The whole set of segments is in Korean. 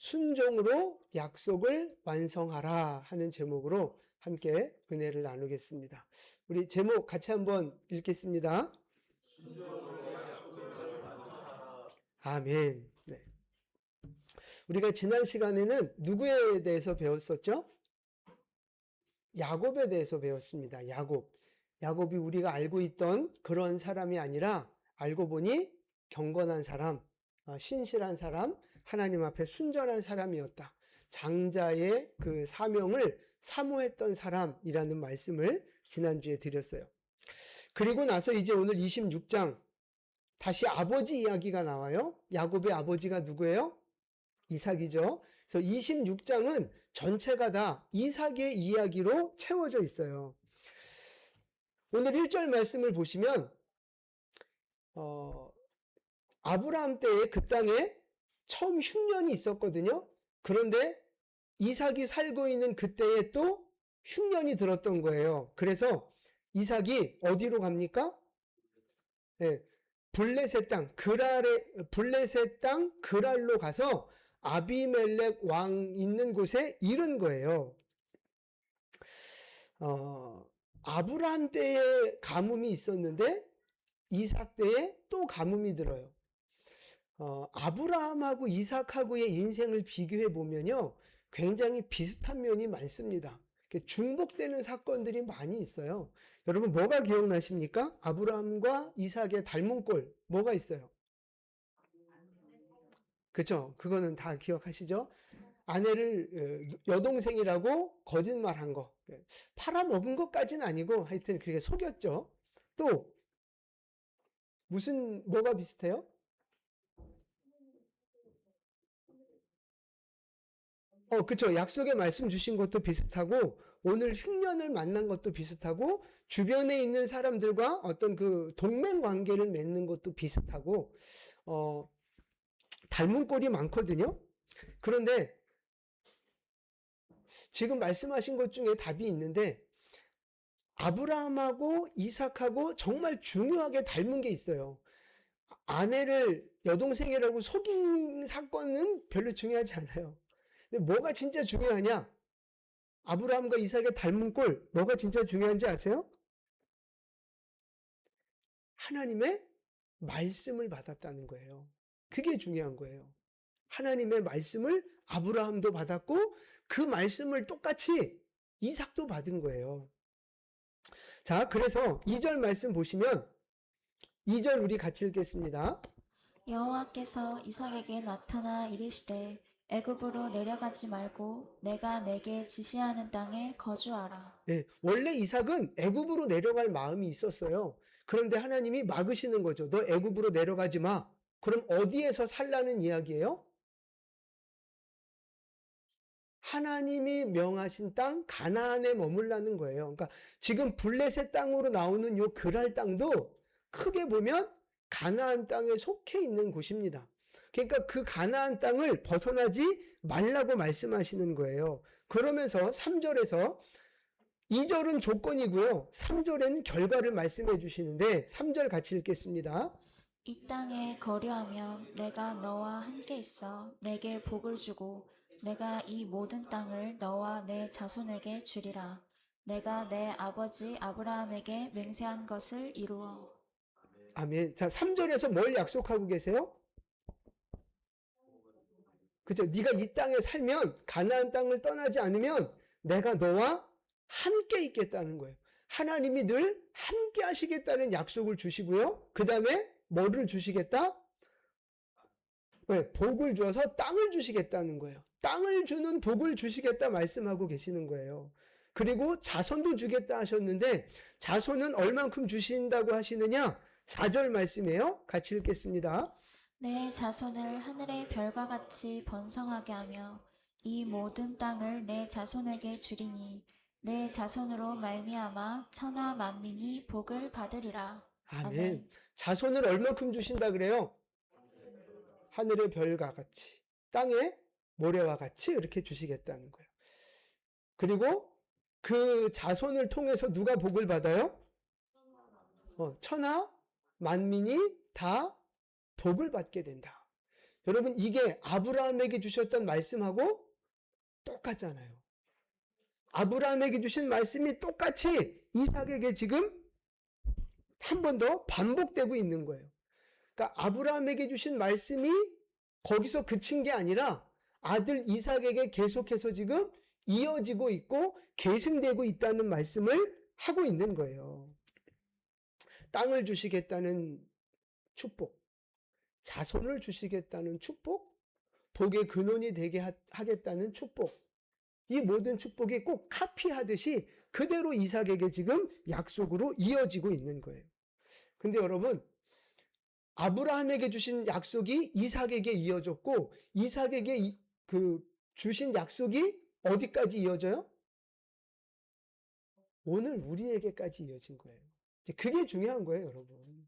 순종으로 약속을 완성하라 하는 제목으로 함께 은혜를 나누겠습니다. 우리 제목 같이 한번 읽겠습니다. 아멘. 네. 우리가 지난 시간에는 누구에 대해서 배웠었죠? 야곱에 대해서 배웠습니다. 야곱이 우리가 알고 있던 그런 사람이 아니라 알고 보니 경건한 사람, 신실한 사람, 하나님 앞에 순전한 사람이었다. 장자의 그 사명을 사모했던 사람이라는 말씀을 지난주에 드렸어요. 그리고 나서 이제 오늘 26장 다시 아버지 이야기가 나와요. 야곱의 아버지가 누구예요? 이삭이죠. 그래서 26장은 전체가 다 이삭의 이야기로 채워져 있어요. 오늘 1절 말씀을 보시면 아브라함 때에 그 땅에 처음 흉년이 있었거든요. 그런데 이삭이 살고 있는 그때에 또 흉년이 들었던 거예요. 그래서 이삭이 어디로 갑니까? 네, 블레셋 땅 그랄로 가서 아비멜렉 왕 있는 곳에 이른 거예요. 아브라함 때에 가뭄이 있었는데 이삭 때에 또 가뭄이 들어요. 아브라함하고 이삭하고의 인생을 비교해 보면요, 굉장히 비슷한 면이 많습니다. 중복되는 사건들이 많이 있어요. 여러분 뭐가 기억나십니까? 아브라함과 이삭의 닮은 꼴 뭐가 있어요? 그렇죠? 그거는 다 기억하시죠? 아내를 여동생이라고 거짓말한 거, 팔아먹은 것까지는 아니고 하여튼 그렇게 속였죠. 또 뭐가 비슷해요? 그쵸. 약속의 말씀 주신 것도 비슷하고, 오늘 흉년을 만난 것도 비슷하고, 주변에 있는 사람들과 어떤 그 동맹 관계를 맺는 것도 비슷하고, 닮은 꼴이 많거든요. 그런데 지금 말씀하신 것 중에 답이 있는데, 아브라함하고 이삭하고 정말 중요하게 닮은 게 있어요. 아내를 여동생이라고 속인 사건은 별로 중요하지 않아요. 근데 뭐가 진짜 중요하냐? 아브라함과 이삭의 닮은 꼴, 뭐가 진짜 중요한지 아세요? 하나님의 말씀을 받았다는 거예요. 그게 중요한 거예요. 하나님의 말씀을 아브라함도 받았고 그 말씀을 똑같이 이삭도 받은 거예요. 자, 그래서 2절 말씀 보시면 2절 우리 같이 읽겠습니다. 여호와께서 이삭에게 나타나 이르시되 애굽으로 내려가지 말고 내가 내게 지시하는 땅에 거주하라. 네, 원래 이삭은 애굽으로 내려갈 마음이 있었어요. 그런데 하나님이 막으시는 거죠. 너 애굽으로 내려가지 마. 그럼 어디에서 살라는 이야기예요? 하나님이 명하신 땅 가나안에 머물라는 거예요. 그러니까 지금 블레셋 땅으로 나오는 요 그랄 땅도 크게 보면 가나안 땅에 속해 있는 곳입니다. 그러니까 그 가나안 땅을 벗어나지 말라고 말씀하시는 거예요. 그러면서 3절에서 2절은 조건이고요. 3절에는 결과를 말씀해 주시는데 3절 같이 읽겠습니다. 이 땅에 거류하면 내가 너와 함께 있어 내게 복을 주고 내가 이 모든 땅을 너와 내 자손에게 주리라. 내가 내 아버지 아브라함에게 맹세한 것을 이루어. 아멘. 자, 3절에서 뭘 약속하고 계세요? 그죠? 네가 이 땅에 살면 가나안 땅을 떠나지 않으면 내가 너와 함께 있겠다는 거예요. 하나님이 늘 함께 하시겠다는 약속을 주시고요. 그 다음에 뭐를 주시겠다? 왜? 복을 주어서 땅을 주시겠다는 거예요. 땅을 주는 복을 주시겠다 말씀하고 계시는 거예요. 그리고 자손도 주겠다 하셨는데 자손은 얼만큼 주신다고 하시느냐? 4절 말씀이에요. 같이 읽겠습니다. 내 자손을 하늘의 별과 같이 번성하게 하며 이 모든 땅을 내 자손에게 주리니 내 자손으로 말미암아 천하 만민이 복을 받으리라. 아멘. 자손을 얼만큼 주신다 그래요? 하늘의 별과 같이, 땅의 모래와 같이 이렇게 주시겠다는 거예요. 그리고 그 자손을 통해서 누가 복을 받아요? 천하 만민이 다 복을 받게 된다. 여러분, 이게 아브라함에게 주셨던 말씀하고 똑같잖아요. 아브라함에게 주신 말씀이 똑같이 이삭에게 지금 한 번 더 반복되고 있는 거예요. 그러니까 아브라함에게 주신 말씀이 거기서 그친 게 아니라 아들 이삭에게 계속해서 지금 이어지고 있고 계승되고 있다는 말씀을 하고 있는 거예요. 땅을 주시겠다는 축복, 자손을 주시겠다는 축복, 복의 근원이 되게 하겠다는 축복, 이 모든 축복이 꼭 카피하듯이 그대로 이삭에게 지금 약속으로 이어지고 있는 거예요. 근데 여러분, 아브라함에게 주신 약속이 이삭에게 이어졌고, 이삭에게 주신 약속이 어디까지 이어져요? 오늘 우리에게까지 이어진 거예요. 그게 중요한 거예요, 여러분.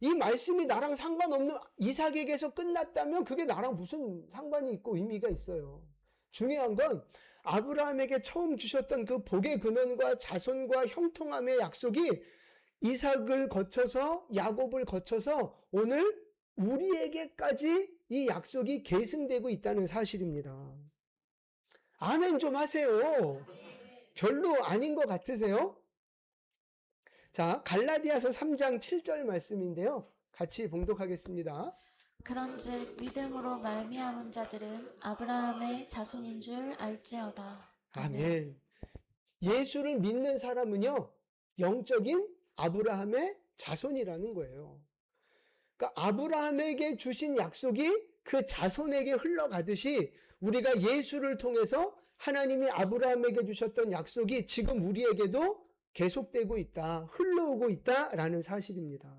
이 말씀이 나랑 상관없는, 이삭에게서 끝났다면 그게 나랑 무슨 상관이 있고 의미가 있어요. 중요한 건 아브라함에게 처음 주셨던 그 복의 근원과 자손과 형통함의 약속이 이삭을 거쳐서 야곱을 거쳐서 오늘 우리에게까지 이 약속이 계승되고 있다는 사실입니다. 아멘 좀 하세요. 별로 아닌 것 같으세요? 자, 갈라디아서 3장 7절 말씀인데요. 같이 봉독하겠습니다. 그런즉 믿음으로 말미암은 자들은 아브라함의 자손인 줄 알지어다. 아멘. 예수를 믿는 사람은요, 영적인 아브라함의 자손이라는 거예요. 그러니까 아브라함에게 주신 약속이 그 자손에게 흘러가듯이 우리가 예수를 통해서 하나님이 아브라함에게 주셨던 약속이 지금 우리에게도 계속되고 있다, 흘러오고 있다라는 사실입니다.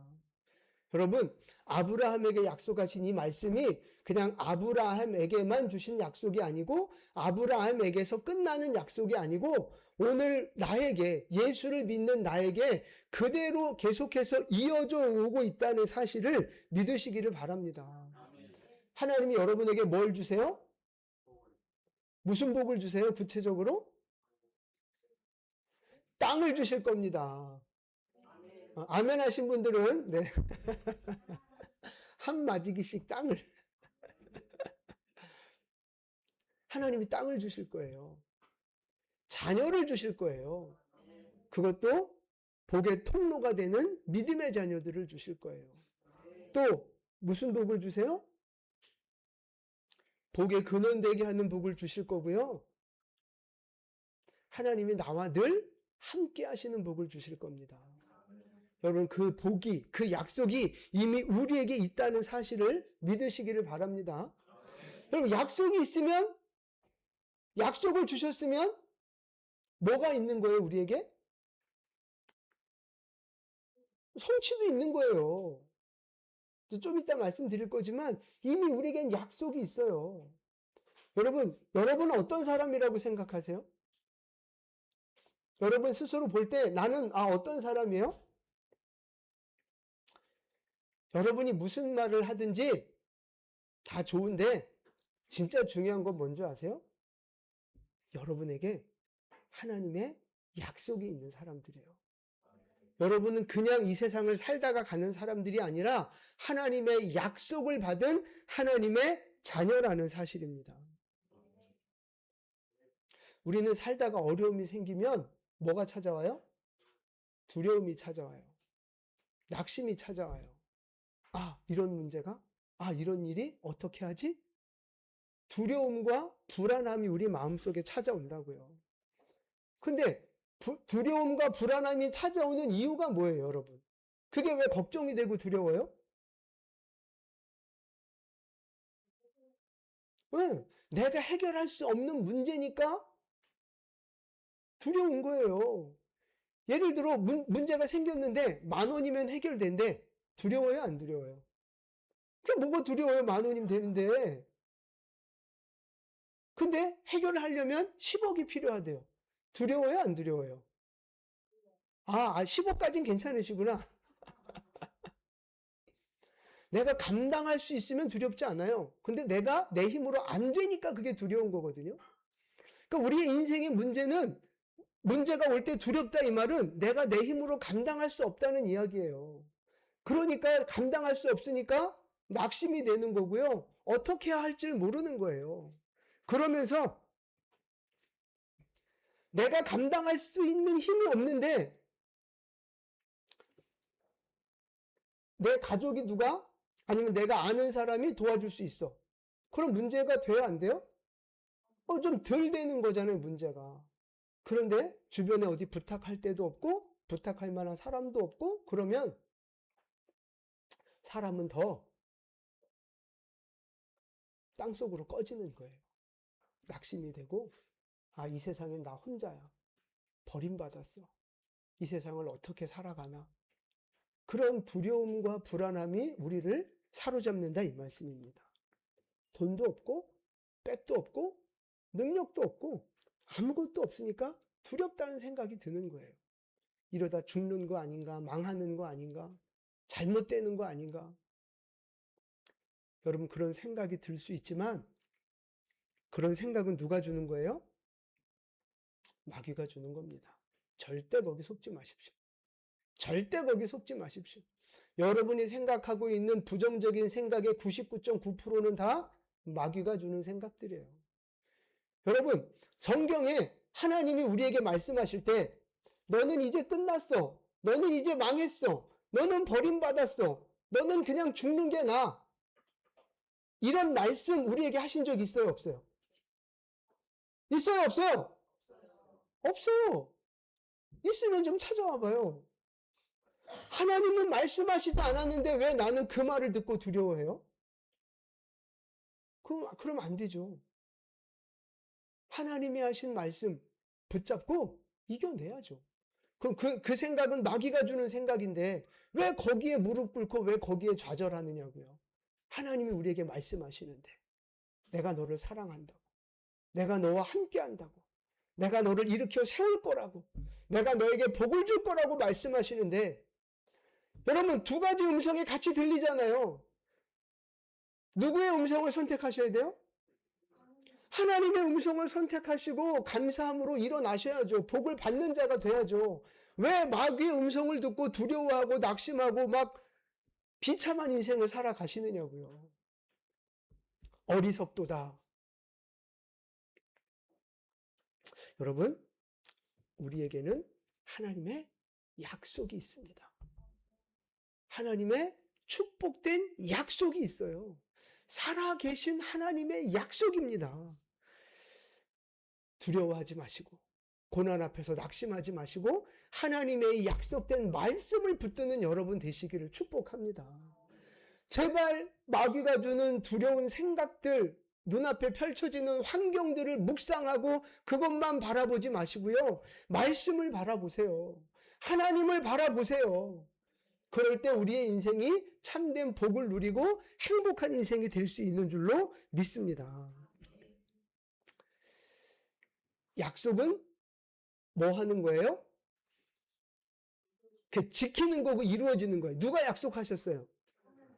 여러분, 아브라함에게 약속하신 이 말씀이 그냥 아브라함에게만 주신 약속이 아니고 아브라함에게서 끝나는 약속이 아니고 오늘 나에게, 예수를 믿는 나에게 그대로 계속해서 이어져 오고 있다는 사실을 믿으시기를 바랍니다. 하나님이 여러분에게 뭘 주세요? 무슨 복을 주세요? 구체적으로? 땅을 주실 겁니다. 아멘 하신 분들은 네. 한 마지기씩 땅을 하나님이 땅을 주실 거예요. 자녀를 주실 거예요. 그것도 복의 통로가 되는 믿음의 자녀들을 주실 거예요. 또 무슨 복을 주세요? 복의 근원 되게 하는 복을 주실 거고요. 하나님이 나와 늘 함께 하시는 복을 주실 겁니다. 여러분, 그 복이, 그 약속이 이미 우리에게 있다는 사실을 믿으시기를 바랍니다. 여러분, 약속이 있으면, 약속을 주셨으면 뭐가 있는 거예요, 우리에게? 성취도 있는 거예요. 좀 이따 말씀드릴 거지만 이미 우리에겐 약속이 있어요. 여러분은 어떤 사람이라고 생각하세요? 여러분 스스로 볼 때 나는 어떤 사람이에요? 여러분이 무슨 말을 하든지 다 좋은데 진짜 중요한 건 뭔지 아세요? 여러분에게 하나님의 약속이 있는 사람들이에요. 여러분은 그냥 이 세상을 살다가 가는 사람들이 아니라 하나님의 약속을 받은 하나님의 자녀라는 사실입니다. 우리는 살다가 어려움이 생기면 뭐가 찾아와요? 두려움이 찾아와요. 낙심이 찾아와요. 이런 문제가? 이런 일이 어떻게 하지? 두려움과 불안함이 우리 마음속에 찾아온다고요. 근데 두려움과 불안함이 찾아오는 이유가 뭐예요, 여러분? 그게 왜 걱정이 되고 두려워요? 왜? 내가 해결할 수 없는 문제니까 두려운 거예요. 예를 들어 문제가 생겼는데 10,000원이면 해결된대. 두려워요, 안 두려워요? 그게 뭐가 두려워요? 10,000원이면 되는데. 근데 해결을 하려면 10억이 필요하대요. 두려워요, 안 두려워요? 10억까지는 괜찮으시구나. 내가 감당할 수 있으면 두렵지 않아요. 근데 내가 내 힘으로 안 되니까 그게 두려운 거거든요. 그러니까 우리의 인생의 문제는 문제가 올 때 두렵다 이 말은 내가 내 힘으로 감당할 수 없다는 이야기예요. 그러니까 감당할 수 없으니까 낙심이 되는 거고요. 어떻게 해야 할지 모르는 거예요. 그러면서 내가 감당할 수 있는 힘이 없는데 내 가족이 누가 아니면 내가 아는 사람이 도와줄 수 있어. 그럼 문제가 돼요, 안 돼요? 좀 덜 되는 거잖아요, 문제가. 그런데 주변에 어디 부탁할 데도 없고 부탁할 만한 사람도 없고 그러면 사람은 더 땅속으로 꺼지는 거예요. 낙심이 되고 이 세상엔 나 혼자야. 버림받았어. 이 세상을 어떻게 살아가나. 그런 두려움과 불안함이 우리를 사로잡는다 이 말씀입니다. 돈도 없고 백도 없고 능력도 없고 아무것도 없으니까 두렵다는 생각이 드는 거예요. 이러다 죽는 거 아닌가, 망하는 거 아닌가, 잘못되는 거 아닌가. 여러분 그런 생각이 들 수 있지만 그런 생각은 누가 주는 거예요? 마귀가 주는 겁니다. 절대 거기 속지 마십시오. 절대 거기 속지 마십시오. 여러분이 생각하고 있는 부정적인 생각의 99.9%는 다 마귀가 주는 생각들이에요. 여러분, 성경에 하나님이 우리에게 말씀하실 때 너는 이제 끝났어. 너는 이제 망했어. 너는 버림받았어. 너는 그냥 죽는 게 나아. 이런 말씀 우리에게 하신 적 있어요? 없어요? 있어요? 없어요? 없어요. 있으면 좀 찾아와 봐요. 하나님은 말씀하시지 않았는데 왜 나는 그 말을 듣고 두려워해요? 그럼 안 되죠. 하나님이 하신 말씀 붙잡고 이겨내야죠. 그럼 그 생각은 마귀가 주는 생각인데 왜 거기에 무릎 꿇고 왜 거기에 좌절하느냐고요. 하나님이 우리에게 말씀하시는데 내가 너를 사랑한다고. 내가 너와 함께 한다고. 내가 너를 일으켜 세울 거라고. 내가 너에게 복을 줄 거라고 말씀하시는데 여러분 두 가지 음성이 같이 들리잖아요. 누구의 음성을 선택하셔야 돼요? 하나님의 음성을 선택하시고 감사함으로 일어나셔야죠. 복을 받는 자가 돼야죠. 왜 마귀의 음성을 듣고 두려워하고 낙심하고 막 비참한 인생을 살아가시느냐고요. 어리석도다. 여러분, 우리에게는 하나님의 약속이 있습니다. 하나님의 축복된 약속이 있어요. 살아계신 하나님의 약속입니다. 두려워하지 마시고 고난 앞에서 낙심하지 마시고 하나님의 약속된 말씀을 붙드는 여러분 되시기를 축복합니다. 제발 마귀가 주는 두려운 생각들, 눈앞에 펼쳐지는 환경들을 묵상하고 그것만 바라보지 마시고요. 말씀을 바라보세요. 하나님을 바라보세요. 그럴 때 우리의 인생이 참된 복을 누리고 행복한 인생이 될 수 있는 줄로 믿습니다. 약속은 뭐 하는 거예요? 지키는 거고 이루어지는 거예요. 누가 약속하셨어요?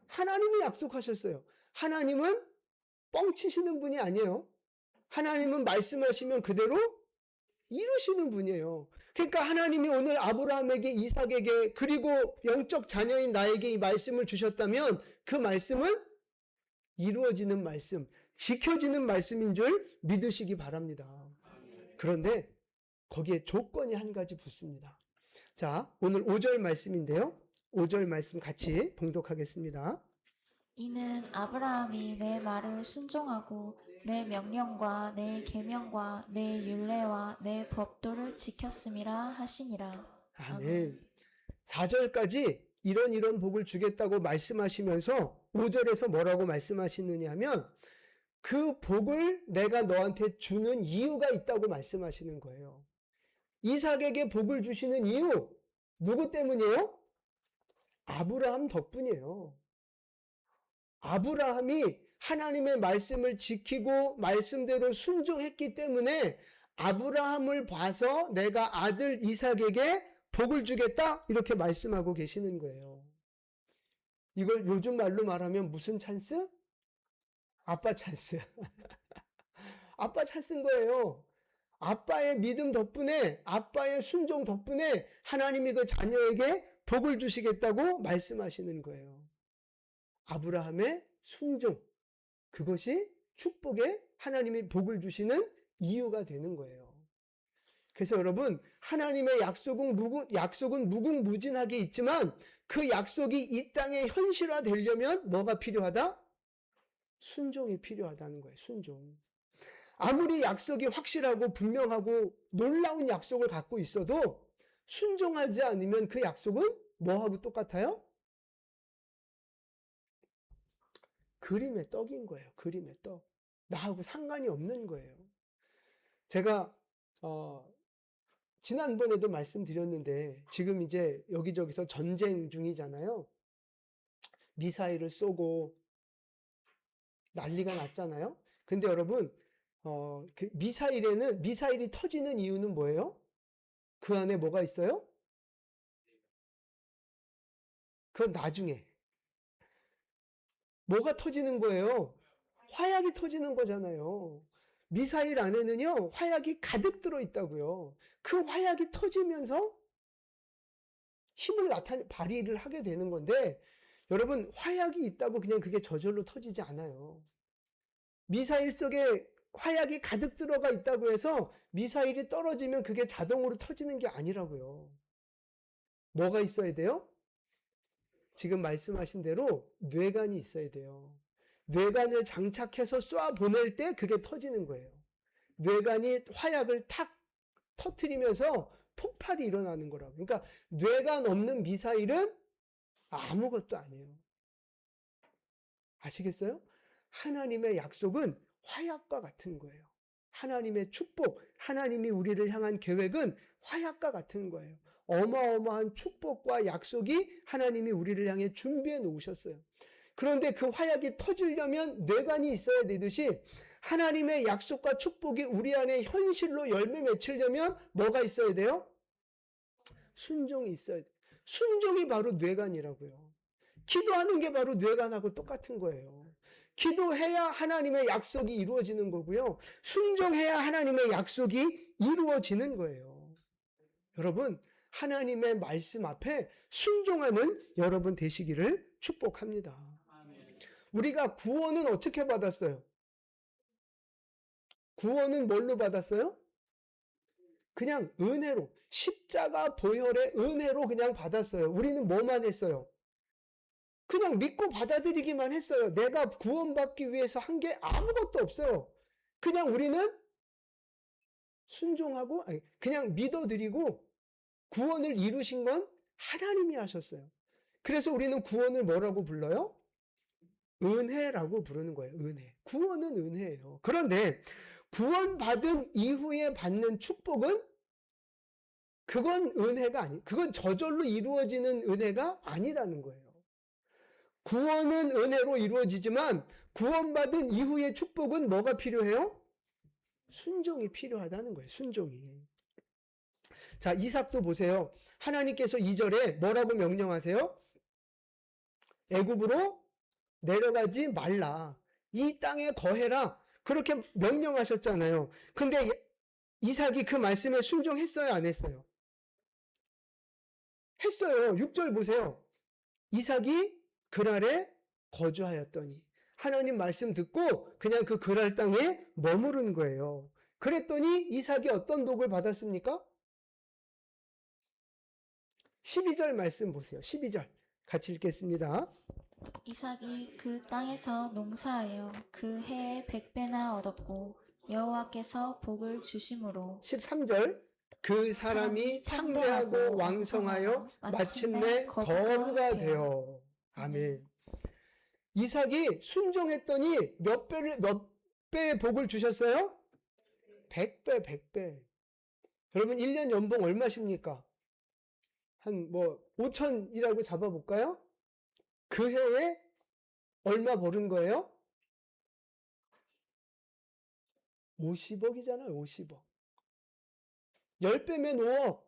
하나님이 약속하셨어요. 하나님은 뻥치시는 분이 아니에요. 하나님은 말씀하시면 그대로 이루시는 분이에요. 그러니까 하나님이 오늘 아브라함에게 이삭에게 그리고 영적 자녀인 나에게 이 말씀을 주셨다면 그 말씀은 이루어지는 말씀, 지켜지는 말씀인 줄 믿으시기 바랍니다. 그런데 거기에 조건이 한 가지 붙습니다. 자, 오늘 5절 말씀인데요. 5절 말씀 같이 봉독하겠습니다. 이는 아브라함이 내 말을 순종하고 내 명령과 내 계명과 내 율례와 내 법도를 지켰음이라 하시니라. 아멘. 4절까지 이런 복을 주겠다고 말씀하시면서 5절에서 뭐라고 말씀하시느냐 하면 그 복을 내가 너한테 주는 이유가 있다고 말씀하시는 거예요. 이삭에게 복을 주시는 이유 누구 때문이에요? 아브라함 덕분이에요. 아브라함이 하나님의 말씀을 지키고 말씀대로 순종했기 때문에 아브라함을 봐서 내가 아들 이삭에게 복을 주겠다 이렇게 말씀하고 계시는 거예요. 이걸 요즘 말로 말하면 무슨 찬스? 아빠 찬스. 아빠 찬스인 거예요. 아빠의 믿음 덕분에 아빠의 순종 덕분에 하나님이 그 자녀에게 복을 주시겠다고 말씀하시는 거예요. 아브라함의 순종, 그것이 축복에 하나님이 복을 주시는 이유가 되는 거예요. 그래서 여러분, 하나님의 약속은 무궁무진하게 있지만 그 약속이 이 땅에 현실화되려면 뭐가 필요하다? 순종이 필요하다는 거예요. 순종. 아무리 약속이 확실하고 분명하고 놀라운 약속을 갖고 있어도 순종하지 않으면 그 약속은 뭐하고 똑같아요? 그림의 떡인 거예요. 그림의 떡. 나하고 상관이 없는 거예요. 제가 지난번에도 말씀드렸는데 지금 이제 여기저기서 전쟁 중이잖아요. 미사일을 쏘고 난리가 났잖아요. 근데 여러분, 그 미사일이 터지는 이유는 뭐예요? 그 안에 뭐가 있어요? 그건 나중에. 뭐가 터지는 거예요? 화약이 터지는 거잖아요. 미사일 안에는요, 화약이 가득 들어 있다고요. 그 화약이 터지면서 힘을 발휘를 하게 되는 건데, 여러분, 화약이 있다고 그냥 그게 저절로 터지지 않아요. 미사일 속에 화약이 가득 들어가 있다고 해서 미사일이 떨어지면 그게 자동으로 터지는 게 아니라고요. 뭐가 있어야 돼요? 지금 말씀하신 대로 뇌관이 있어야 돼요. 뇌관을 장착해서 쏴 보낼 때 그게 터지는 거예요. 뇌관이 화약을 탁 터트리면서 폭발이 일어나는 거라고. 그러니까 뇌관 없는 미사일은 아무것도 아니에요. 아시겠어요? 하나님의 약속은 화약과 같은 거예요. 하나님의 축복, 하나님이 우리를 향한 계획은 화약과 같은 거예요. 어마어마한 축복과 약속이 하나님이 우리를 향해 준비해 놓으셨어요. 그런데 그 화약이 터지려면 뇌관이 있어야 되듯이 하나님의 약속과 축복이 우리 안에 현실로 열매 맺히려면 뭐가 있어야 돼요? 순종이 있어야 돼요. 순종이 바로 뇌관이라고요. 기도하는 게 바로 뇌관하고 똑같은 거예요. 기도해야 하나님의 약속이 이루어지는 거고요. 순종해야 하나님의 약속이 이루어지는 거예요. 여러분, 하나님의 말씀 앞에 순종하는 여러분 되시기를 축복합니다. 우리가 구원은 어떻게 받았어요? 구원은 뭘로 받았어요? 그냥 은혜로, 십자가 보혈의 은혜로 그냥 받았어요. 우리는 뭐만 했어요? 그냥 믿고 받아들이기만 했어요. 내가 구원받기 위해서 한 게 아무것도 없어요. 그냥 우리는 순종하고, 그냥 믿어드리고 구원을 이루신 건 하나님이 하셨어요. 그래서 우리는 구원을 뭐라고 불러요? 은혜라고 부르는 거예요. 은혜. 구원은 은혜예요. 그런데 구원받은 이후에 받는 축복은 그건 그건 저절로 이루어지는 은혜가 아니라는 거예요. 구원은 은혜로 이루어지지만 구원받은 이후의 축복은 뭐가 필요해요? 순종이 필요하다는 거예요. 순종이. 자, 이삭도 보세요. 하나님께서 2절에 뭐라고 명령하세요? 애굽으로 내려가지 말라. 이 땅에 거해라. 그렇게 명령하셨잖아요. 근데 이삭이 그 말씀에 순종했어요? 안 했어요? 했어요. 6절 보세요. 이삭이 그랄에 거주하였더니 하나님 말씀 듣고 그냥 그 그랄 땅에 머무른 거예요. 그랬더니 이삭이 어떤 복을 받았습니까? 12절 말씀 보세요. 12절 같이 읽겠습니다. 이삭이 그 땅에서 농사하여 그 해에 100배나 얻었고 여호와께서 복을 주심으로 13절 그 사람이 창대하고 왕성하여 마침내 거부가 되어. 아멘. 이삭이 순종했더니 몇 배의 복을 주셨어요? 100배, 100배. 여러분 1년 연봉 얼마십니까? 한 5천이라고 잡아볼까요? 그 해에 얼마 버는 거예요? 50억이잖아요. 50억. 10배면 5억,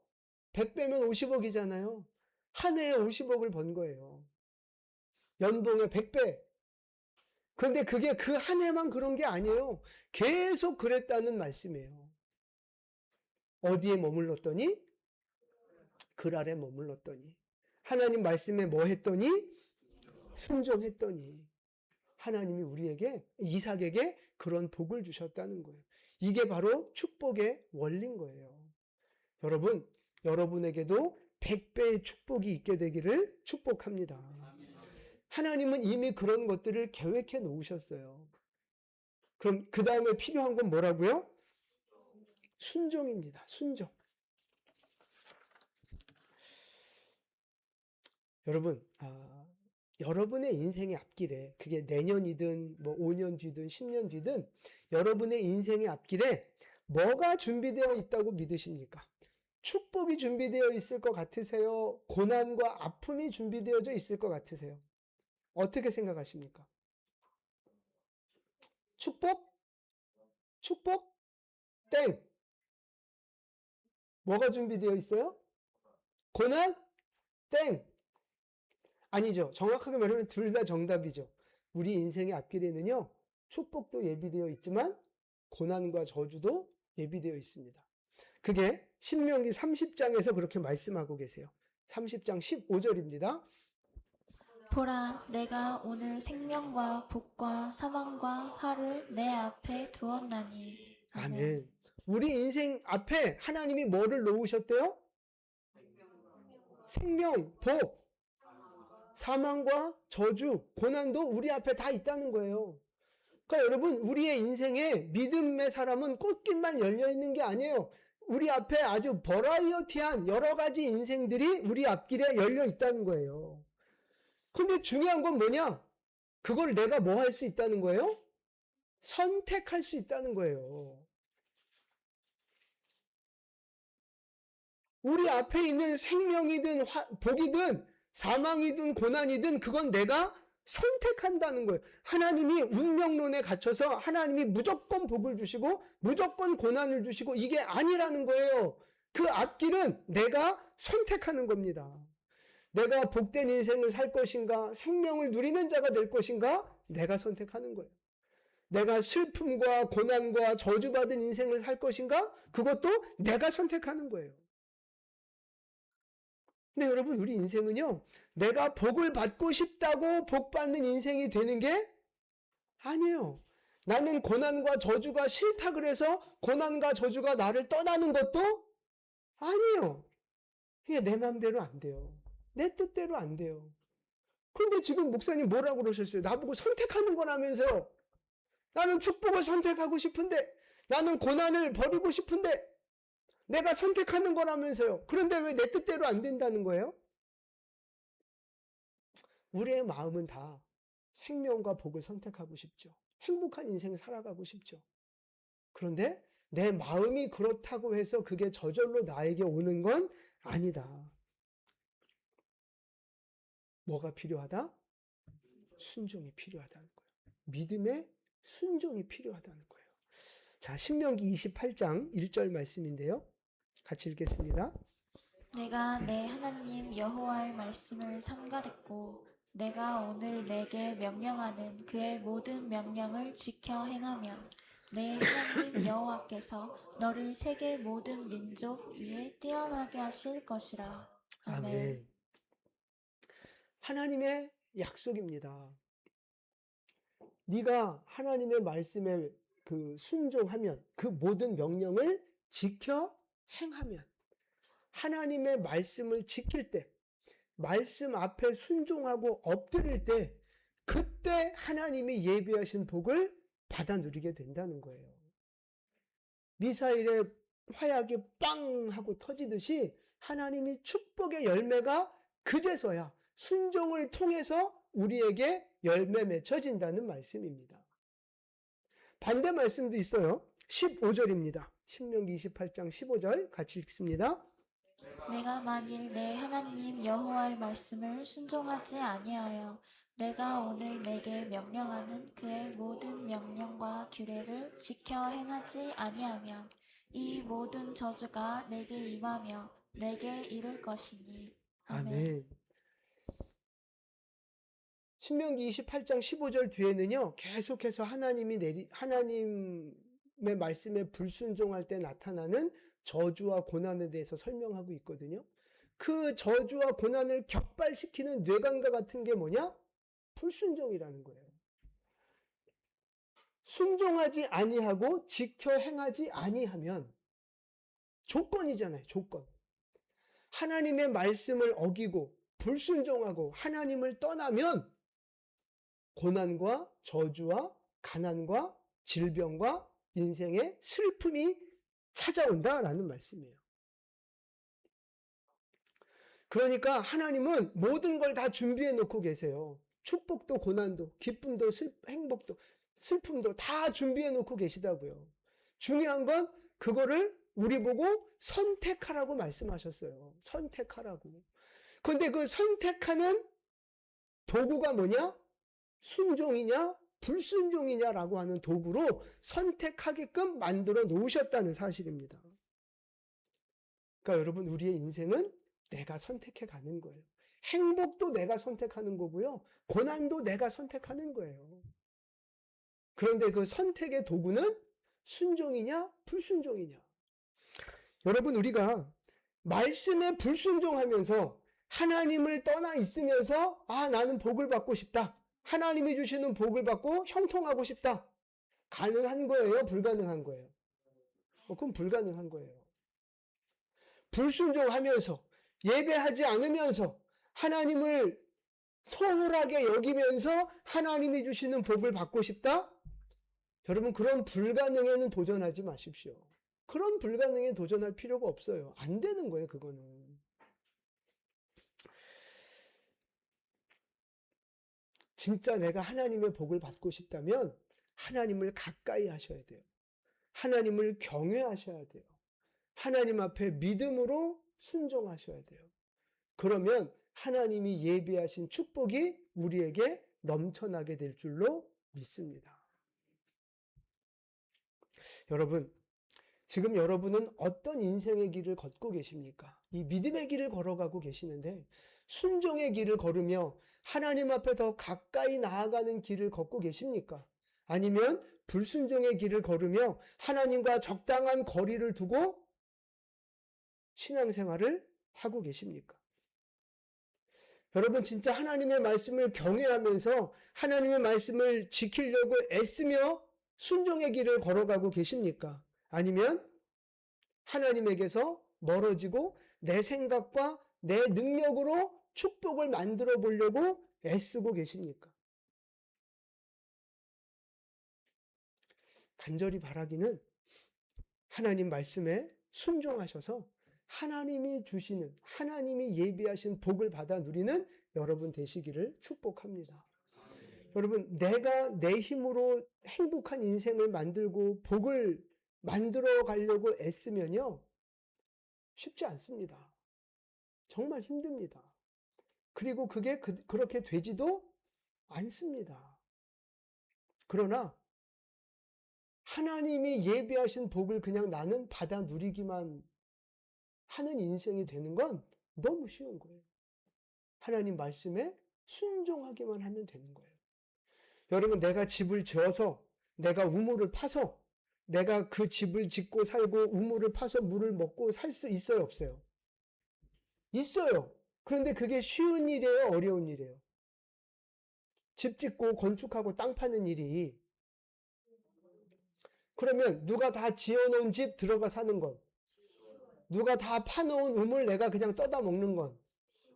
100배면 50억이잖아요. 한 해에 50억을 번 거예요. 연봉의 100배. 그런데 그게 그 한 해만 그런 게 아니에요. 계속 그랬다는 말씀이에요. 어디에 머물렀더니? 그랄에 머물렀더니. 하나님 말씀에 뭐 했더니? 순종했더니. 하나님이 우리에게, 이삭에게 그런 복을 주셨다는 거예요. 이게 바로 축복의 원리인 거예요. 여러분, 여러분에게도 100배의 축복이 있게 되기를 축복합니다. 하나님은 이미 그런 것들을 계획해 놓으셨어요. 그럼 그 다음에 필요한 건 뭐라고요? 순종입니다. 순종. 여러분, 여러분의 인생의 앞길에, 그게 내년이든 뭐 5년 뒤든 10년 뒤든 여러분의 인생의 앞길에 뭐가 준비되어 있다고 믿으십니까? 축복이 준비되어 있을 것 같으세요? 고난과 아픔이 준비되어져 있을 것 같으세요? 어떻게 생각하십니까? 축복? 축복? 땡! 뭐가 준비되어 있어요? 고난? 땡! 아니죠. 정확하게 말하면 둘 다 정답이죠. 우리 인생의 앞길에는요, 축복도 예비되어 있지만 고난과 저주도 예비되어 있습니다. 그게 신명기 30장에서 그렇게 말씀하고 계세요. 30장 15절입니다. 보라, 내가 오늘 생명과 복과 사망과 화를 내 앞에 두었나니. 아멘. 우리 인생 앞에 하나님이 뭐를 놓으셨대요? 생명, 복, 사망과 저주, 고난도 우리 앞에 다 있다는 거예요. 그러니까 여러분, 우리의 인생에 믿음의 사람은 꽃길만 열려 있는 게 아니에요. 우리 앞에 아주 버라이어티한 여러 가지 인생들이 우리 앞길에 열려 있다는 거예요. 근데 중요한 건 뭐냐? 그걸 내가 뭐 할 수 있다는 거예요? 선택할 수 있다는 거예요. 우리 앞에 있는 생명이든 복이든 사망이든 고난이든 그건 내가 선택한다는 거예요. 하나님이 운명론에 갇혀서 하나님이 무조건 복을 주시고 무조건 고난을 주시고 이게 아니라는 거예요. 그 앞길은 내가 선택하는 겁니다. 내가 복된 인생을 살 것인가, 생명을 누리는 자가 될 것인가, 내가 선택하는 거예요. 내가 슬픔과 고난과 저주받은 인생을 살 것인가, 그것도 내가 선택하는 거예요. 근데 여러분, 우리 인생은요, 내가 복을 받고 싶다고 복 받는 인생이 되는 게 아니에요. 나는 고난과 저주가 싫다 그래서 고난과 저주가 나를 떠나는 것도 아니에요. 이게 내 마음대로 안 돼요. 내 뜻대로 안 돼요. 그런데 지금 목사님 뭐라고 그러셨어요? 나보고 선택하는 거라면서요. 나는 축복을 선택하고 싶은데, 나는 고난을 버리고 싶은데, 내가 선택하는 거라면서요. 그런데 왜 내 뜻대로 안 된다는 거예요? 우리의 마음은 다 생명과 복을 선택하고 싶죠. 행복한 인생을 살아가고 싶죠. 그런데 내 마음이 그렇다고 해서 그게 저절로 나에게 오는 건 아니다. 뭐가 필요하다? 순종이 필요하다는 거예요. 믿음의 순종이 필요하다는 거예요. 자, 신명기 28장 1절 말씀인데요. 같이 읽겠습니다. 내가 내 하나님 여호와의 말씀을 삼가듣고 내가 오늘 내게 명령하는 그의 모든 명령을 지켜 행하면 내 하나님 여호와께서 너를 세계 모든 민족 위에 뛰어나게 하실 것이라. 아멘. 아멘. 하나님의 약속입니다. 네가 하나님의 말씀에 순종하면, 그 모든 명령을 지켜 행하면, 하나님의 말씀을 지킬 때, 말씀 앞에 순종하고 엎드릴 때, 그때 하나님이 예비하신 복을 받아 누리게 된다는 거예요. 미사일의 화약이 빵 하고 터지듯이 하나님이 축복의 열매가 그제서야 순종을 통해서 우리에게 열매 맺혀진다는 말씀입니다. 반대 말씀도 있어요. 15절입니다. 신명기 28장 15절 같이 읽습니다. 내가 만일 내 하나님 여호와의 말씀을 순종하지 아니하여 내가 오늘 내게 명령하는 그의 모든 명령과 규례를 지켜 행하지 아니하면 이 모든 저주가 내게 임하며 내게 이를 것이니. 아멘. 신명기 28장 15절 뒤에는요, 계속해서 하나님의 말씀에 불순종할 때 나타나는 저주와 고난에 대해서 설명하고 있거든요. 그 저주와 고난을 격발시키는 뇌관과 같은 게 뭐냐? 불순종이라는 거예요. 순종하지 아니하고 지켜 행하지 아니하면 조건이잖아요. 조건. 하나님의 말씀을 어기고 불순종하고 하나님을 떠나면 고난과 저주와 가난과 질병과 인생의 슬픔이 찾아온다라는 말씀이에요. 그러니까 하나님은 모든 걸 다 준비해 놓고 계세요. 축복도 고난도 기쁨도 행복도 슬픔도 다 준비해 놓고 계시다고요. 중요한 건 그거를 우리 보고 선택하라고 말씀하셨어요. 선택하라고. 그런데 그 선택하는 도구가 뭐냐? 순종이냐 불순종이냐라고 하는 도구로 선택하게끔 만들어 놓으셨다는 사실입니다. 그러니까 여러분, 우리의 인생은 내가 선택해 가는 거예요. 행복도 내가 선택하는 거고요. 고난도 내가 선택하는 거예요. 그런데 그 선택의 도구는 순종이냐 불순종이냐. 여러분, 우리가 말씀에 불순종하면서 하나님을 떠나 있으면서 나는 복을 받고 싶다. 하나님이 주시는 복을 받고 형통하고 싶다. 가능한 거예요? 불가능한 거예요? 그건 불가능한 거예요. 불순종하면서 예배하지 않으면서 하나님을 소홀하게 여기면서 하나님이 주시는 복을 받고 싶다? 여러분, 그런 불가능에는 도전하지 마십시오. 그런 불가능에 도전할 필요가 없어요. 안 되는 거예요, 그거는. 진짜 내가 하나님의 복을 받고 싶다면 하나님을 가까이 하셔야 돼요. 하나님을 경외하셔야 돼요. 하나님 앞에 믿음으로 순종하셔야 돼요. 그러면 하나님이 예비하신 축복이 우리에게 넘쳐나게 될 줄로 믿습니다. 여러분, 지금 여러분은 어떤 인생의 길을 걷고 계십니까? 이 믿음의 길을 걸어가고 계시는데 순종의 길을 걸으며 하나님 앞에 더 가까이 나아가는 길을 걷고 계십니까? 아니면 불순종의 길을 걸으며 하나님과 적당한 거리를 두고 신앙생활을 하고 계십니까? 여러분, 진짜 하나님의 말씀을 경외하면서 하나님의 말씀을 지키려고 애쓰며 순종의 길을 걸어가고 계십니까? 아니면 하나님에게서 멀어지고 내 생각과 내 능력으로 축복을 만들어 보려고 애쓰고 계십니까? 간절히 바라기는 하나님 말씀에 순종하셔서 하나님이 주시는, 하나님이 예비하신 복을 받아 누리는 여러분 되시기를 축복합니다. 여러분, 내가 내 힘으로 행복한 인생을 만들고 복을 만들어 가려고 애쓰면요, 쉽지 않습니다. 정말 힘듭니다. 그리고 그게 그렇게 되지도 않습니다. 그러나 하나님이 예비하신 복을 그냥 나는 받아 누리기만 하는 인생이 되는 건 너무 쉬운 거예요. 하나님 말씀에 순종하기만 하면 되는 거예요. 여러분, 내가 집을 지어서 내가 우물을 파서 내가 그 집을 짓고 살고 우물을 파서 물을 먹고 살 수 있어요, 없어요? 있어요. 그런데 그게 쉬운 일이에요, 어려운 일이에요? 집 짓고 건축하고 땅 파는 일이, 그러면 누가 다 지어놓은 집 들어가 사는 건, 누가 다 파놓은 우물 내가 그냥 떠다 먹는 건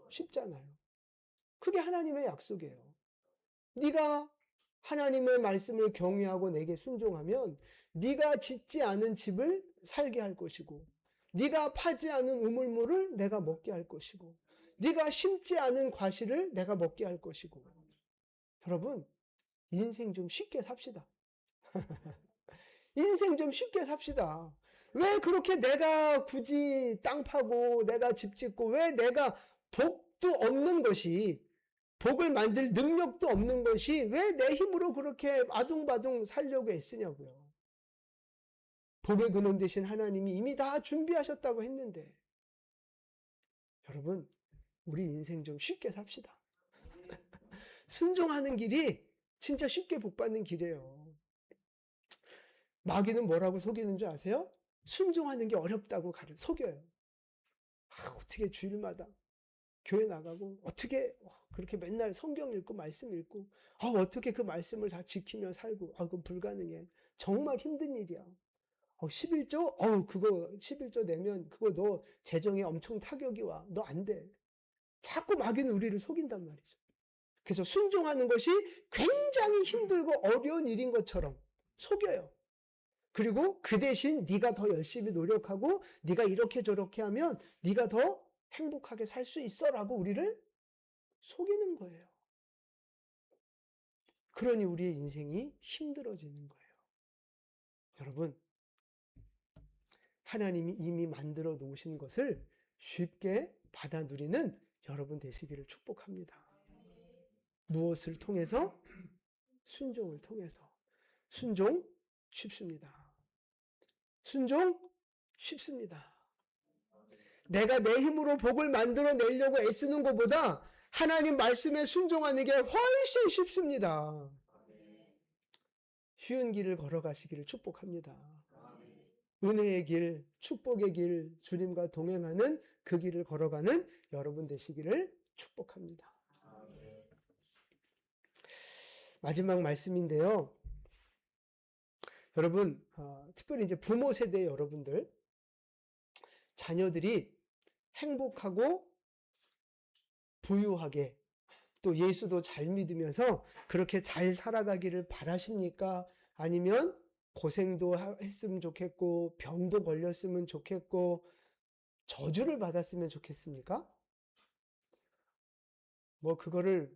쉽잖아요. 그게 하나님의 약속이에요. 네가 하나님의 말씀을 경외하고 내게 순종하면 네가 짓지 않은 집을 살게 할 것이고, 네가 파지 않은 우물물을 내가 먹게 할 것이고, 네가 심지 않은 과실을 내가 먹게 할 것이고. 여러분, 인생 좀 쉽게 삽시다. 인생 좀 쉽게 삽시다. 왜 그렇게 내가 굳이 땅 파고 내가 집 짓고, 왜 내가 복도 없는 것이, 복을 만들 능력도 없는 것이 왜 내 힘으로 그렇게 아둥바둥 살려고 애쓰냐고요. 복의 근원 되신 하나님이 이미 다 준비하셨다고 했는데. 여러분, 우리 인생 좀 쉽게 삽시다. 순종하는 길이 진짜 쉽게 복받는 길이에요. 마귀는 뭐라고 속이는 줄 아세요? 순종하는 게 어렵다고 속여요. 어떻게 주일마다 교회 나가고 어떻게 그렇게 맨날 성경 읽고 말씀 읽고 어떻게 그 말씀을 다 지키며 살고 그건 불가능해. 정말 힘든 일이야. 11조? 그거 11조 내면 그거 너 재정에 엄청 타격이 와. 너 안 돼. 자꾸 마귀는 우리를 속인단 말이죠. 그래서 순종하는 것이 굉장히 힘들고 어려운 일인 것처럼 속여요. 그리고 그 대신 네가 더 열심히 노력하고 네가 이렇게 저렇게 하면 네가 더 행복하게 살 수 있어라고 우리를 속이는 거예요. 그러니 우리의 인생이 힘들어지는 거예요. 여러분, 하나님이 이미 만들어 놓으신 것을 쉽게 받아 누리는 여러분 되시기를 축복합니다. 무엇을 통해서? 순종을 통해서. 순종 쉽습니다. 순종 쉽습니다. 내가 내 힘으로 복을 만들어 내려고 애쓰는 것보다 하나님 말씀에 순종하는 게 훨씬 쉽습니다. 쉬운 길을 걸어가시기를 축복합니다. 은혜의 길, 축복의 길, 주님과 동행하는 그 길을 걸어가는 여러분 되시기를 축복합니다. 마지막 말씀인데요. 여러분, 특별히 이제 부모 세대 여러분들, 자녀들이 행복하고 부유하게 또 예수도 잘 믿으면서 그렇게 잘 살아가기를 바라십니까? 아니면 고생도 했으면 좋겠고 병도 걸렸으면 좋겠고 저주를 받았으면 좋겠습니까? 뭐 그걸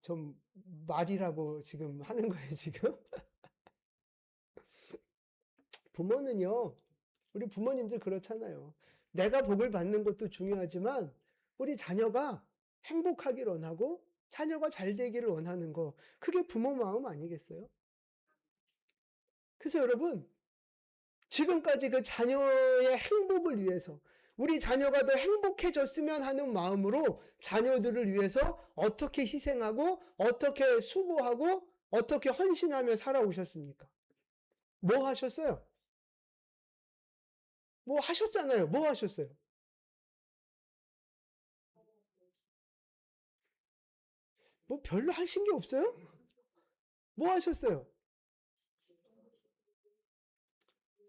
좀 말이라고 지금 하는 거예요, 지금? 부모는요, 우리 부모님들 그렇잖아요. 내가 복을 받는 것도 중요하지만 우리 자녀가 행복하기를 원하고 자녀가 잘 되기를 원하는 거, 그게 부모 마음 아니겠어요? 그래서 여러분, 지금까지 그 자녀의 행복을 위해서 우리 자녀가 더 행복해졌으면 하는 마음으로 자녀들을 위해서 어떻게 희생하고 어떻게 수고하고 어떻게 헌신하며 살아오셨습니까? 뭐 하셨어요? 뭐 하셨잖아요. 뭐 하셨어요? 뭐 별로 하신 게 없어요? 뭐 하셨어요?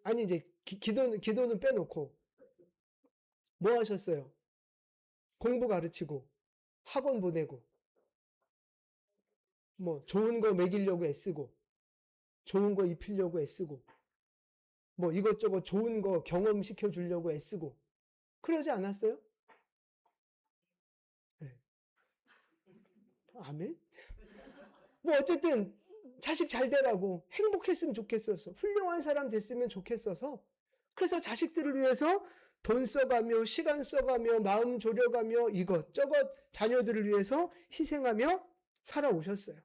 아니 이제 기도는 빼놓고 뭐 하셨어요? 공부 가르치고 학원 보내고 뭐 좋은 거 먹이려고 애쓰고 좋은 거 입히려고 애쓰고 뭐 이것저것 좋은 거 경험시켜 주려고 애쓰고 그러지 않았어요? 네. 아멘? 뭐 어쨌든 자식 잘 되라고 행복했으면 좋겠어서 훌륭한 사람 됐으면 좋겠어서 그래서 자식들을 위해서 돈 써가며 시간 써가며 마음 졸여가며 이것저것 자녀들을 위해서 희생하며 살아오셨어요.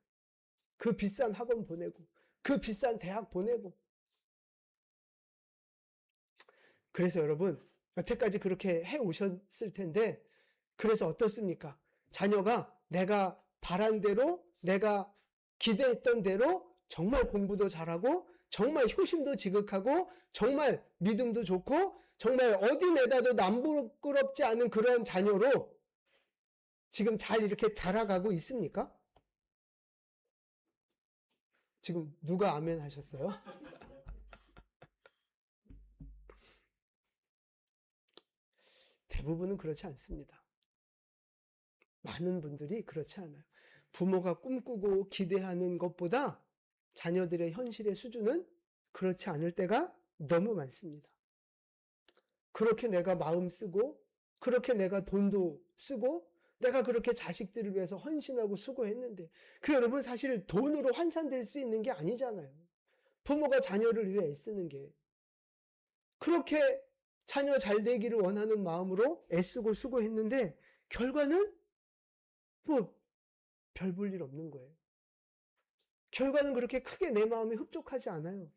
그 비싼 학원 보내고 그 비싼 대학 보내고 그래서 여러분 여태까지 그렇게 해오셨을 텐데 그래서 어떻습니까? 자녀가 내가 바란 대로 내가 기대했던 대로 정말 공부도 잘하고 정말 효심도 지극하고 정말 믿음도 좋고 정말 어디 내다도 남부끄럽지 않은 그런 자녀로 지금 잘 이렇게 자라가고 있습니까? 지금 누가 아멘 하셨어요? 대부분은 그렇지 않습니다. 많은 분들이 그렇지 않아요. 부모가 꿈꾸고 기대하는 것보다 자녀들의 현실의 수준은 그렇지 않을 때가 너무 많습니다. 그렇게 내가 마음 쓰고 그렇게 내가 돈도 쓰고 내가 그렇게 자식들을 위해서 헌신하고 수고했는데 그 여러분 사실 돈으로 환산될 수 있는 게 아니잖아요. 부모가 자녀를 위해 애쓰는 게 그렇게 자녀 잘 되기를 원하는 마음으로 애쓰고 수고했는데 결과는 뭐 별 볼 일 없는 거예요. 결과는 그렇게 크게 내 마음에 흡족하지 않아요.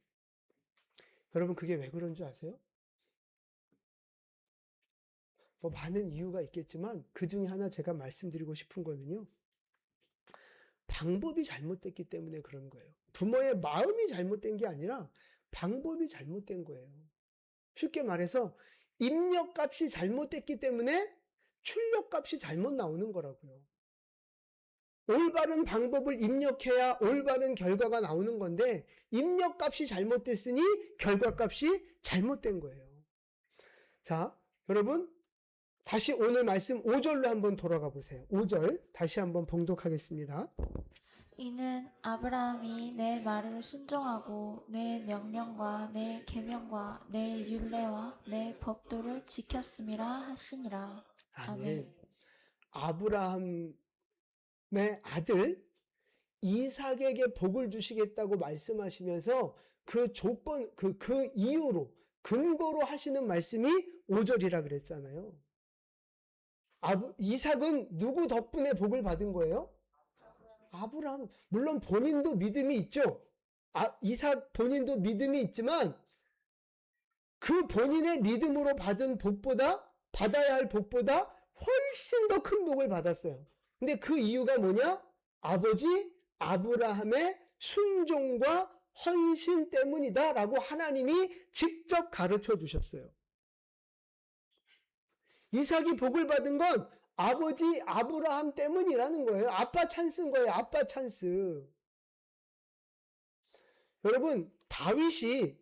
여러분 그게 왜 그런 줄 아세요? 뭐 많은 이유가 있겠지만 그 중에 하나 제가 말씀드리고 싶은 거는요. 방법이 잘못됐기 때문에 그런 거예요. 부모의 마음이 잘못된 게 아니라 방법이 잘못된 거예요. 쉽게 말해서 입력값이 잘못됐기 때문에 출력값이 잘못 나오는 거라고요. 올바른 방법을 입력해야 올바른 결과가 나오는 건데 입력값이 잘못됐으니 결과값이 잘못된 거예요. 자, 여러분 다시 오늘 말씀 5절로 한번 돌아가 보세요. 5절 다시 한번 봉독하겠습니다. 이는 아브라함이 내 말을 순종하고 내 명령과 내 계명과 내 율례와 내 법도를 지켰음이라 하시니라. 아멘. 아브라함의 아들 이삭에게 복을 주시겠다고 말씀하시면서 그 조건, 그 이유로 근거로 하시는 말씀이 5절이라 그랬잖아요. 이삭은 누구 덕분에 복을 받은 거예요? 아브라함. 물론 본인도 믿음이 있죠. 이삭 본인도 믿음이 있지만 그 본인의 믿음으로 받은 복보다 받아야 할 복보다 훨씬 더 큰 복을 받았어요. 근데 그 이유가 뭐냐? 아버지 아브라함의 순종과 헌신 때문이다 라고 하나님이 직접 가르쳐 주셨어요. 이삭이 복을 받은 건 아버지 아브라함 때문이라는 거예요. 아빠 찬스인 거예요. 아빠 찬스. 여러분, 다윗이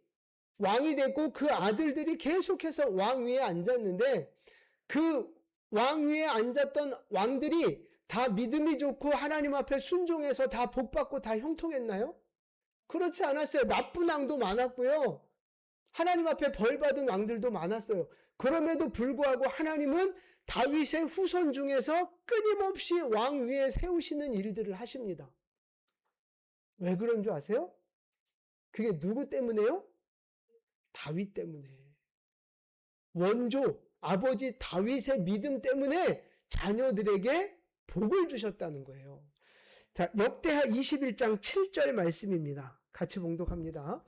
왕이 됐고 그 아들들이 계속해서 왕 위에 앉았는데 그 왕 위에 앉았던 왕들이 다 믿음이 좋고 하나님 앞에 순종해서 다 복받고 다 형통했나요? 그렇지 않았어요. 나쁜 왕도 많았고요. 하나님 앞에 벌받은 왕들도 많았어요. 그럼에도 불구하고 하나님은 다윗의 후손 중에서 끊임없이 왕 위에 세우시는 일들을 하십니다. 왜 그런 줄 아세요? 그게 누구 때문에요? 다윗 때문에. 원조, 아버지 다윗의 믿음 때문에 자녀들에게 복을 주셨다는 거예요. 자, 역대하 21장 7절 말씀입니다. 같이 봉독합니다.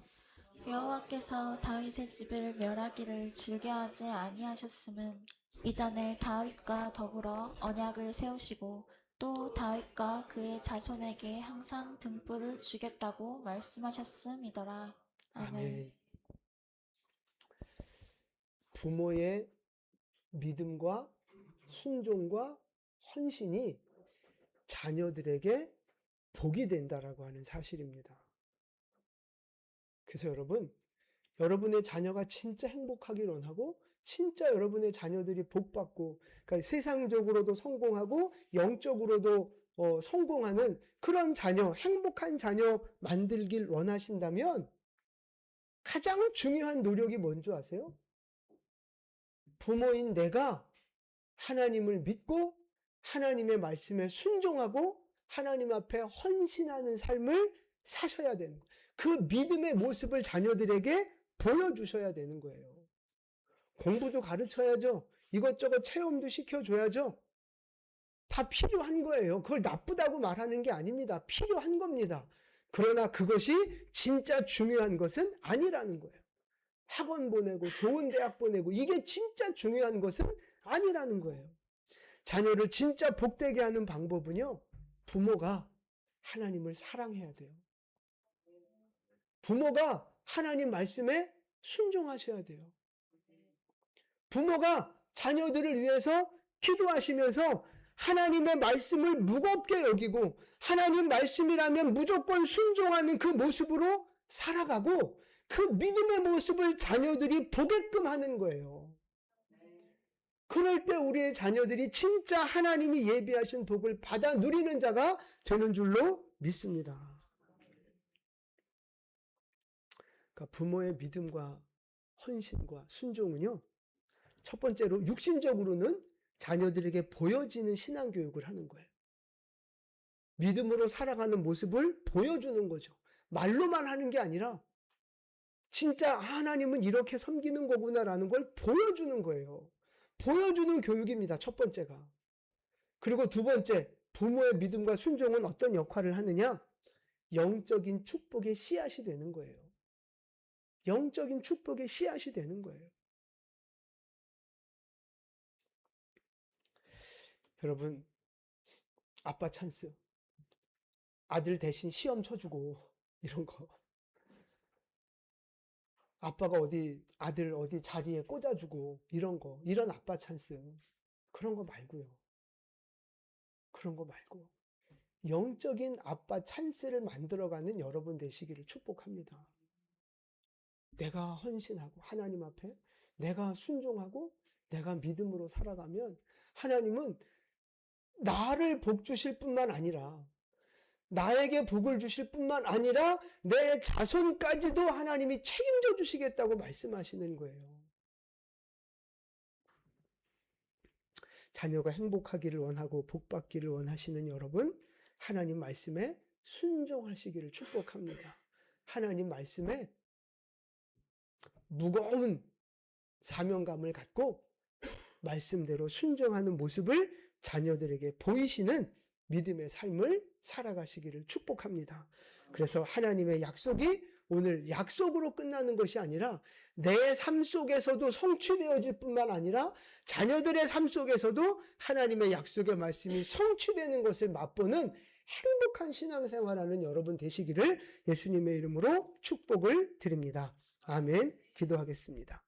여호와께서 다윗의 집을 멸하기를 즐겨하지 아니하셨음은 이전에 다윗과 더불어 언약을 세우시고 또 다윗과 그의 자손에게 항상 등불을 주겠다고 말씀하셨음이더라. 아멘. 부모의 믿음과 순종과 헌신이 자녀들에게 복이 된다라고 하는 사실입니다. 그래서 여러분의 자녀가 진짜 행복하길 원하고 진짜 여러분의 자녀들이 복받고 그러니까 세상적으로도 성공하고 영적으로도 성공하는 그런 자녀, 행복한 자녀 만들길 원하신다면 가장 중요한 노력이 뭔지 아세요? 부모인 내가 하나님을 믿고 하나님의 말씀에 순종하고 하나님 앞에 헌신하는 삶을 사셔야 되는 거예요. 그 믿음의 모습을 자녀들에게 보여주셔야 되는 거예요. 공부도 가르쳐야죠. 이것저것 체험도 시켜줘야죠. 다 필요한 거예요. 그걸 나쁘다고 말하는 게 아닙니다. 필요한 겁니다. 그러나 그것이 진짜 중요한 것은 아니라는 거예요. 학원 보내고 좋은 대학 보내고 이게 진짜 중요한 것은 아니라는 거예요. 자녀를 진짜 복되게 하는 방법은요. 부모가 하나님을 사랑해야 돼요. 부모가 하나님 말씀에 순종하셔야 돼요. 부모가 자녀들을 위해서 기도하시면서 하나님의 말씀을 무겁게 여기고 하나님 말씀이라면 무조건 순종하는 그 모습으로 살아가고 그 믿음의 모습을 자녀들이 보게끔 하는 거예요. 그럴 때 우리의 자녀들이 진짜 하나님이 예비하신 복을 받아 누리는 자가 되는 줄로 믿습니다. 그러니까 부모의 믿음과 헌신과 순종은요. 첫 번째로 육신적으로는 자녀들에게 보여지는 신앙교육을 하는 거예요. 믿음으로 살아가는 모습을 보여주는 거죠. 말로만 하는 게 아니라 진짜 하나님은 이렇게 섬기는 거구나라는 걸 보여주는 거예요. 보여주는 교육입니다. 첫 번째가. 그리고 두 번째, 부모의 믿음과 순종은 어떤 역할을 하느냐? 영적인 축복의 씨앗이 되는 거예요. 영적인 축복의 씨앗이 되는 거예요. 여러분, 아빠 찬스. 아들 대신 시험 쳐주고 이런 거. 아빠가 아들 어디 자리에 꽂아주고 이런 거. 이런 아빠 찬스. 그런 거 말고요. 그런 거 말고 영적인 아빠 찬스를 만들어가는 여러분 되시기를 축복합니다. 내가 헌신하고 하나님 앞에 내가 순종하고 내가 믿음으로 살아가면 하나님은 나를 복 주실 뿐만 아니라 나에게 복을 주실 뿐만 아니라 내 자손까지도 하나님이 책임져 주시겠다고 말씀하시는 거예요. 자녀가 행복하기를 원하고 복 받기를 원하시는 여러분, 하나님 말씀에 순종하시기를 축복합니다. 하나님 말씀에 무거운 사명감을 갖고 말씀대로 순종하는 모습을 자녀들에게 보이시는 믿음의 삶을 살아가시기를 축복합니다. 그래서 하나님의 약속이 오늘 약속으로 끝나는 것이 아니라 내 삶 속에서도 성취되어질 뿐만 아니라 자녀들의 삶 속에서도 하나님의 약속의 말씀이 성취되는 것을 맛보는 행복한 신앙생활하는 여러분 되시기를 예수님의 이름으로 축복을 드립니다. 아멘. 기도하겠습니다.